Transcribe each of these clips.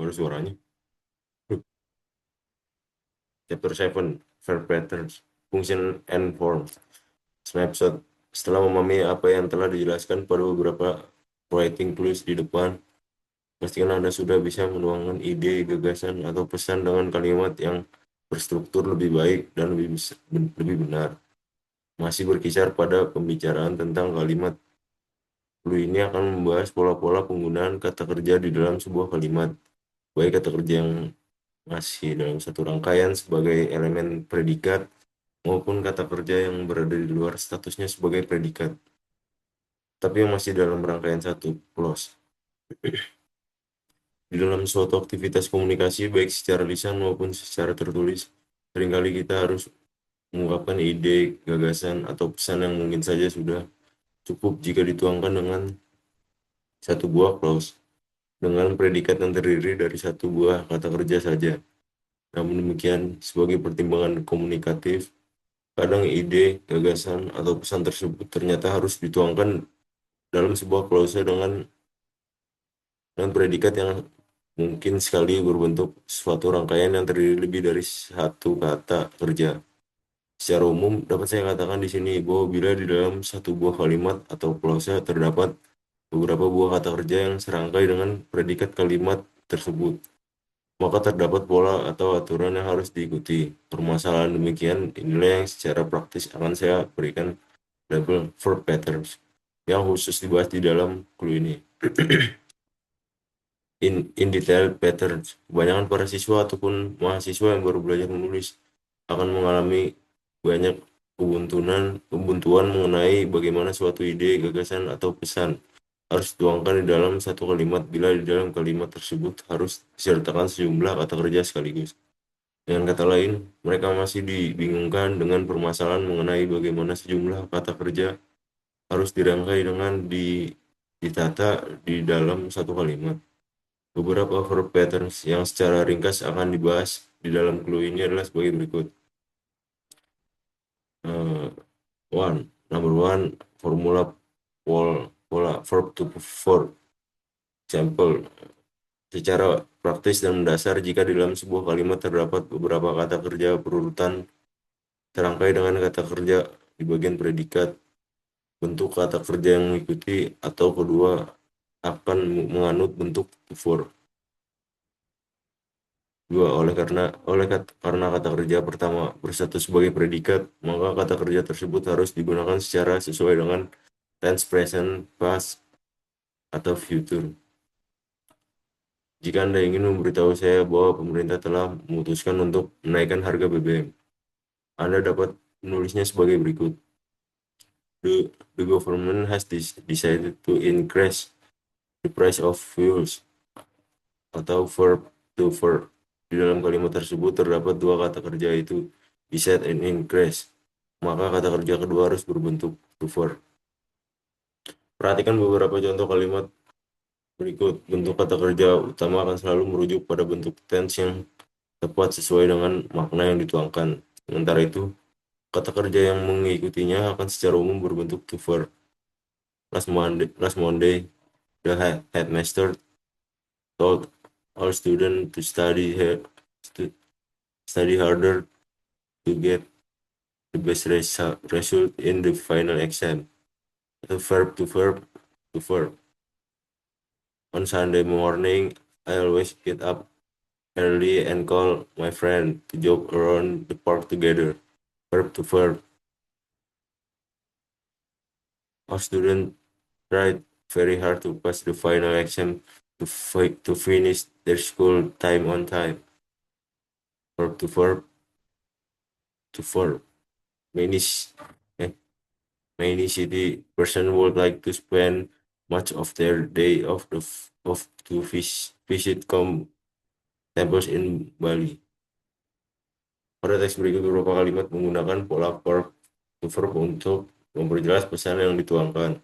ada suaranya. Chapter 7, Verb Patterns, Function and Form. Snapshot. Setelah memahami apa yang telah dijelaskan pada beberapa writing clues di depan, pastikan Anda sudah bisa menuangkan ide, gagasan, atau pesan dengan kalimat yang berstruktur lebih baik dan lebih benar. Masih berkisar pada pembicaraan tentang kalimat, clue ini akan membahas pola-pola penggunaan kata kerja di dalam sebuah kalimat, baik kata kerja yang masih dalam satu rangkaian sebagai elemen predikat maupun kata kerja yang berada di luar statusnya sebagai predikat, tapi yang masih dalam rangkaian satu clause. Di dalam suatu aktivitas komunikasi, baik secara lisan maupun secara tertulis, seringkali kita harus mengungkapkan ide, gagasan, atau pesan yang mungkin saja sudah cukup jika dituangkan dengan satu buah clause, dengan predikat yang terdiri dari satu buah kata kerja saja. Namun demikian, sebagai pertimbangan komunikatif, kadang ide, gagasan, atau pesan tersebut ternyata harus dituangkan dalam sebuah klase dengan predikat yang mungkin sekali berbentuk suatu rangkaian yang terdiri lebih dari satu kata kerja. Secara umum, dapat saya katakan di sini bahwa bila di dalam satu buah kalimat atau klase terdapat beberapa buah kata kerja yang serangkai dengan predikat kalimat tersebut, maka terdapat pola atau aturan yang harus diikuti. Permasalahan demikian inilah yang secara praktis akan saya berikan label verb patterns yang khusus dibahas di dalam clue ini. In detail patterns, kebanyakan para siswa ataupun mahasiswa yang baru belajar menulis akan mengalami banyak kebuntuan mengenai bagaimana suatu ide, gagasan, atau pesan harus dituangkan di dalam satu kalimat bila di dalam kalimat tersebut harus disertakan sejumlah kata kerja sekaligus. Dengan kata lain, mereka masih dibingungkan dengan permasalahan mengenai bagaimana sejumlah kata kerja harus dirangkai dengan ditata di dalam satu kalimat. Beberapa verb patterns yang secara ringkas akan dibahas di dalam clue ini adalah sebagai berikut. Uh, Number one, formula pola verb to verb. Example, secara praktis dan mendasar jika di dalam sebuah kalimat terdapat beberapa kata kerja berurutan serangkai dengan kata kerja di bagian predikat, bentuk kata kerja yang mengikuti atau kedua akan menganut bentuk to verb. Dua, karena kata kerja pertama bersatu sebagai predikat, maka kata kerja tersebut harus digunakan secara sesuai dengan tense present, past, atau future. Jika Anda ingin memberitahu saya bahwa pemerintah telah memutuskan untuk menaikkan harga BBM, Anda dapat menulisnya sebagai berikut. The government has decided to increase the price of fuels, atau verb to verb. Di dalam kalimat tersebut terdapat dua kata kerja, yaitu decide and increase. Maka kata kerja kedua harus berbentuk to verb. Perhatikan beberapa contoh kalimat berikut. Bentuk kata kerja utama akan selalu merujuk pada bentuk tense yang tepat sesuai dengan makna yang dituangkan. Sementara itu, kata kerja yang mengikutinya akan secara umum berbentuk to verb. Last Monday, the headmaster told all students to study harder to get the best result in the final exam. The verb to verb to verb. On Sunday morning, I always get up early and call my friend to jog around the park together. Verb to verb. Our students tried very hard to pass the final exam to finish their school time on time. Verb to verb to verb. Many city person would like to spend much of their day off to visit temples in Bali. Pada teks berikut beberapa kalimat menggunakan pola verb to verb untuk memperjelas pesan yang dituangkan.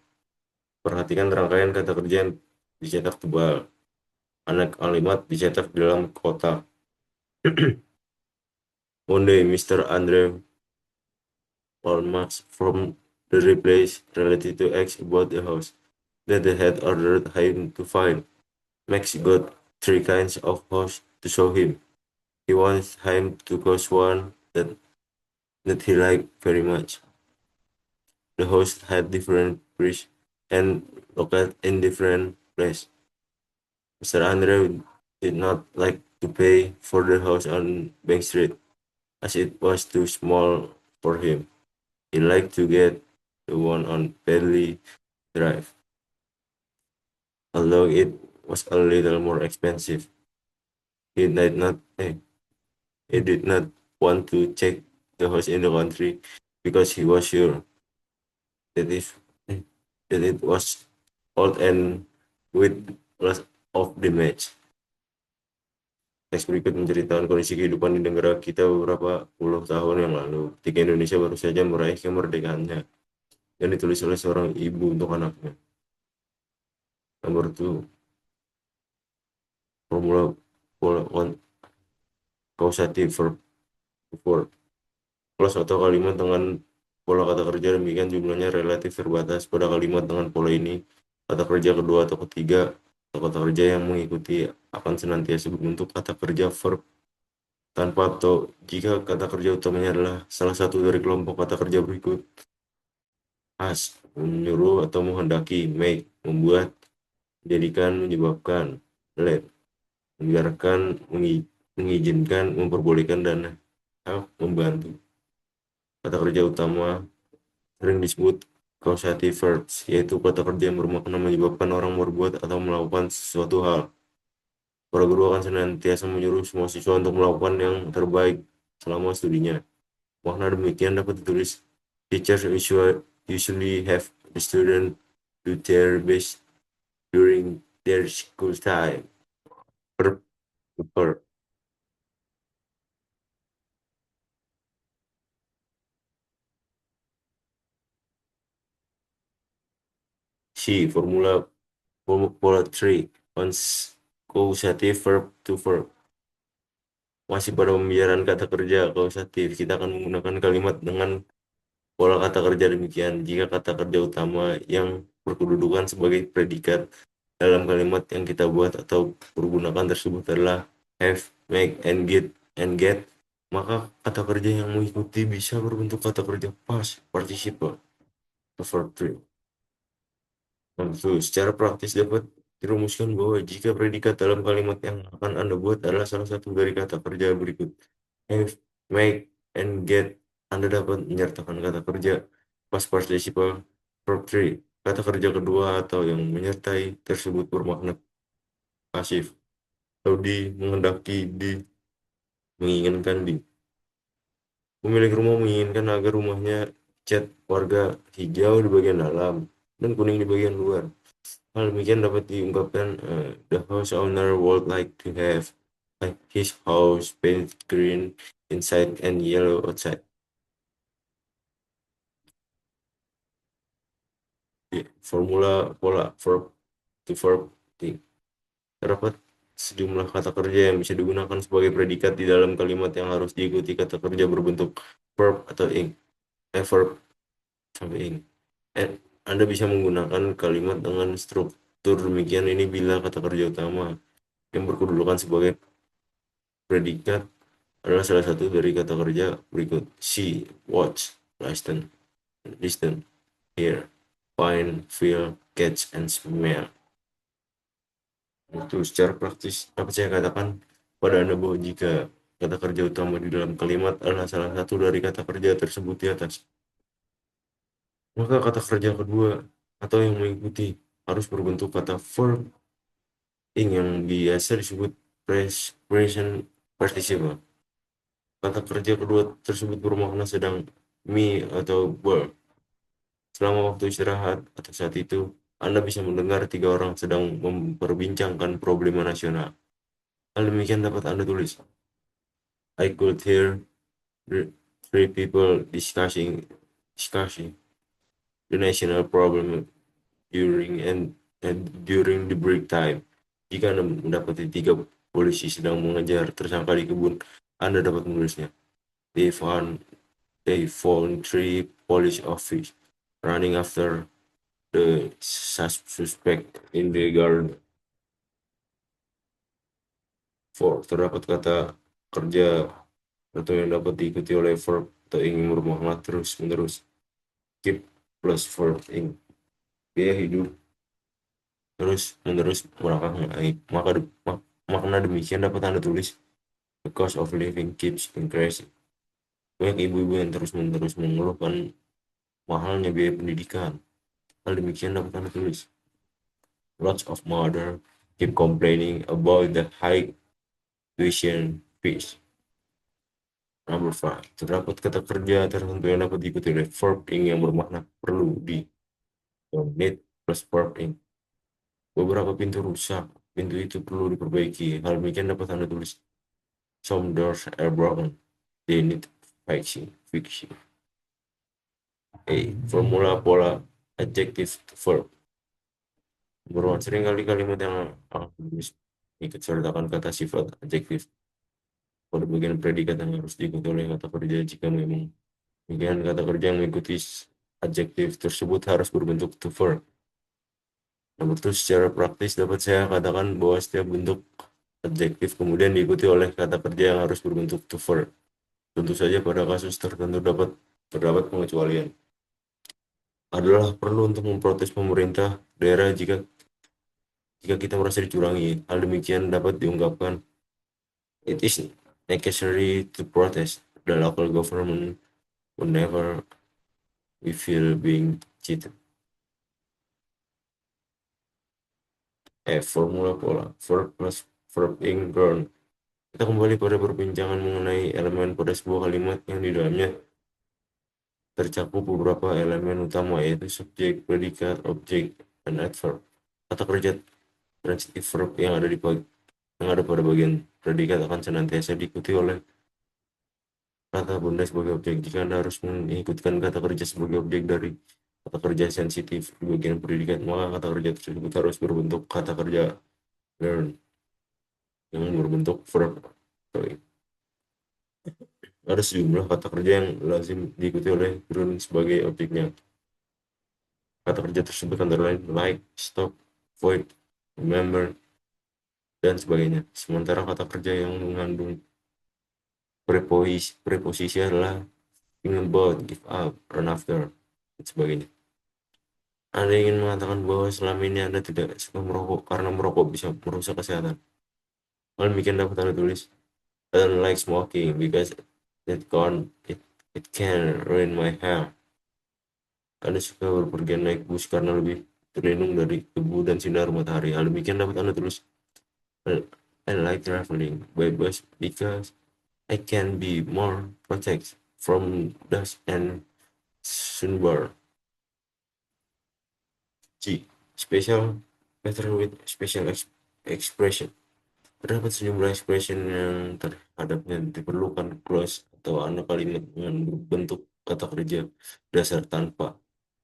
Perhatikan rangkaian kata kerja yang dicetak tebal. Anak kalimat dicetak di dalam kotak. One day, Mr. Andre Max from the replace related to X about the house that they had ordered him to find. Max got three kinds of house to show him. He wants him to choose one that he liked very much. The host had different priests and located in different places. Mr. Andre did not like to pay for the house on Bank Street, as it was too small for him. He liked to get the one on Pedley Drive, although it was a little more expensive. He did not eh, he did not want to check the house in the country because he was sure that if that it was old and with lots of damage. Teks berikut menceritakan kondisi kehidupan di negara kita beberapa puluh tahun yang lalu, ketika Indonesia baru saja meraih kemerdekaannya, dan ditulis oleh seorang ibu untuk anaknya. Nomor 2, formula causative verb for clause atau kalimat dengan pola kata kerja demikian jumlahnya relatif terbatas. Pada kalimat dengan pola ini, kata kerja kedua atau ketiga atau kata kerja yang mengikuti akan senantiasa berbentuk kata kerja verb tanpa atau jika kata kerja utamanya adalah salah satu dari kelompok kata kerja berikut. As, menyuruh atau menghendaki. Make, membuat. Menjadikan, menyebabkan. Let, membiarkan, mengizinkan, memperbolehkan, dan help, membantu. Kata kerja utama sering disebut causative verbs, yaitu kata kerja yang bermakna menyebabkan orang berbuat atau melakukan sesuatu hal. Para guru akan senantiasa menyuruh semua siswa untuk melakukan yang terbaik selama studinya. Makna demikian dapat ditulis, teachers usually have the student do their best during their school time. Per. C. Formula pola 3 on causative verb to verb. Masih pada pembicaraan kata kerja causative, kita akan menggunakan kalimat dengan pola kata kerja demikian jika kata kerja utama yang berkedudukan sebagai predikat dalam kalimat yang kita buat atau pergunakan tersebut adalah have, make, and get, maka kata kerja yang mengikuti bisa berbentuk kata kerja past participle atau verb 3. Tentu, secara praktis dapat dirumuskan bahwa jika predikat dalam kalimat yang akan Anda buat adalah salah satu dari kata kerja berikut, have, make, and get, Anda dapat menyertakan kata kerja past participle verb 3. Kata kerja kedua atau yang menyertai tersebut bermakna pasif, atau di, menghendaki, di, menginginkan, di. Pemilik rumah menginginkan agar rumahnya cat warga hijau di bagian dalam dan kuning di bagian luar. Hal demikian dapat diungkapkan, the house owner would like to have his house painted green inside and yellow outside. Formula pola verb to verb thing. Terdapat sejumlah kata kerja yang bisa digunakan sebagai predikat di dalam kalimat yang harus diikuti kata kerja berbentuk verb atau ing. Verb sampai ing. Anda bisa menggunakan kalimat dengan struktur demikian ini bila kata kerja utama yang berkedudukan sebagai predikat adalah salah satu dari kata kerja berikut. See, watch, listen, hear, find, feel, catch, and smell. Itu secara praktis dapat saya katakan pada Anda bahwa jika kata kerja utama di dalam kalimat adalah salah satu dari kata kerja tersebut di atas, maka kata kerja kedua atau yang mengikuti harus berbentuk kata verb ing yang biasa disebut present participle. Kata kerja kedua tersebut bermakna sedang, me atau were. Selama waktu istirahat atau saat itu, Anda bisa mendengar 3 orang sedang memperbincangkan problema nasional. Hal demikian dapat Anda tulis, I could hear three people discussing the national problem during the break time. Jika Anda mendapati 3 polisi sedang mengejar tersangka di kebun, Anda dapat menulisnya. They found 3 police officers running after the suspect in the garden. Terdapat kata kerja atau yang dapat diikuti oleh verb atau ingin bermakna terus-menerus. Keep plus verb ing. Dia hidup terus-menerus merangkak naik. Makna demikian dapat Anda tulis: the cost of living keeps increasing. Banyak ibu-ibu yang terus-menerus mengeluhkan mahalnya biaya pendidikan. Hal demikian dapat Anda tulis: lots of mother keep complaining about the high tuition fees. Number 5. Terdapat kata kerja tertentu yang dapat diikuti oleh verb ing yang bermakna perlu di. Need plus verb ing. Beberapa pintu rusak. Pintu itu perlu diperbaiki. Hal demikian dapat Anda tulis: some doors are broken. They need fixing. A. Formula pola adjective to verb. Berulang seringkali kalimat yang ikut sertakan kata sifat adjektif pada bagian predikat yang harus diikuti oleh kata kerja. Jika memang bagian kata kerja yang mengikuti adjektif tersebut harus berbentuk to verb. Nomor itu secara praktis dapat saya katakan bahwa setiap bentuk adjektif kemudian diikuti oleh kata kerja yang harus berbentuk to verb. Tentu saja pada kasus tertentu terdapat pengecualian. Adalah perlu untuk memprotes pemerintah daerah jika kita merasa dicurangi. Hal demikian dapat diungkapkan: it is necessary to protest the local government whenever we feel being cheated. Formula pola verb plus verb ing ground. Kita kembali pada perbincangan mengenai elemen pada sebuah kalimat yang di dalamnya tercakup beberapa elemen utama, yaitu subjek, predikat, objek, dan adverb. Kata kerja transitive verb yang ada pada bagian predikat akan senantiasa diikuti oleh kata benda sebagai objek. Jika Anda harus mengikutkan kata kerja sebagai objek dari kata kerja sensitif di bagian predikat, maka kata kerja tersebut harus berbentuk kata kerja learn yang berbentuk verb. Ada sejumlah kata kerja yang lazim diikuti oleh ground sebagai objeknya. Kata kerja tersebut antara lain like, stop, void, remember, dan sebagainya. Sementara kata kerja yang mengandung preposisi adalah think about, give up, run after, dan sebagainya. Anda ingin mengatakan bahwa selama ini Anda tidak suka merokok karena merokok bisa merusak kesehatan. Hal demikian dapat Anda tulis: I don't like smoking because it can ruin my health. Anda suka berpergian naik bus karena lebih terlindung dari debu dan sinar matahari. Hal demikian dapat Anda tulis: I like traveling by bus because I can be more protected from dust and sunburn. G. Special pattern with special expression. Terdapat sejumlah expression yang terhadapnya diperlukan clause atau anak kalimat dengan berbentuk kata kerja dasar tanpa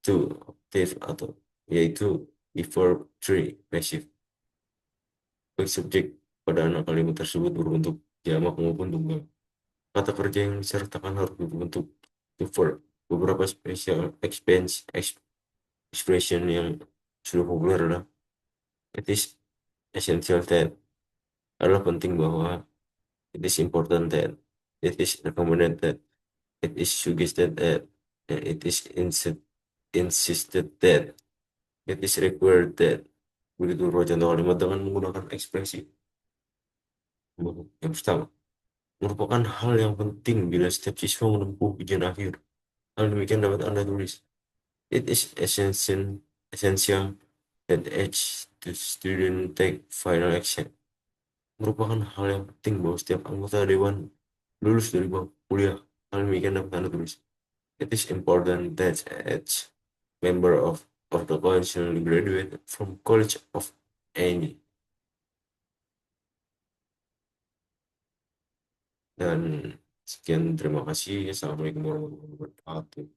to, active, atau yaitu verb 3 passive. Baik subjek pada anak kalimat tersebut berbentuk jamak maupun tunggal. Kata kerja yang disertakan harus berbentuk to verb. Beberapa special expression yang sudah populer adalah it is essential that, adalah penting bahwa, it is important that, it is recommended that, it is suggested that, and it is insisted that, it is required that. Begitu contoh kalimat dengan menggunakan ekspresi. Yang pertama, merupakan hal yang penting bila setiap siswa menempuh ujian akhir. Hal demikian dapat Anda tulis: it is essential that each student take final exam. Merupakan hal yang penting bahwa setiap anggota dewan lulus dari bangku kuliah. Hal demikian dapat Anda tulis: it is important that each member of the council graduate from college of any. Dan sekian, terima kasih. Assalamualaikum warahmatullahi wabarakatuh.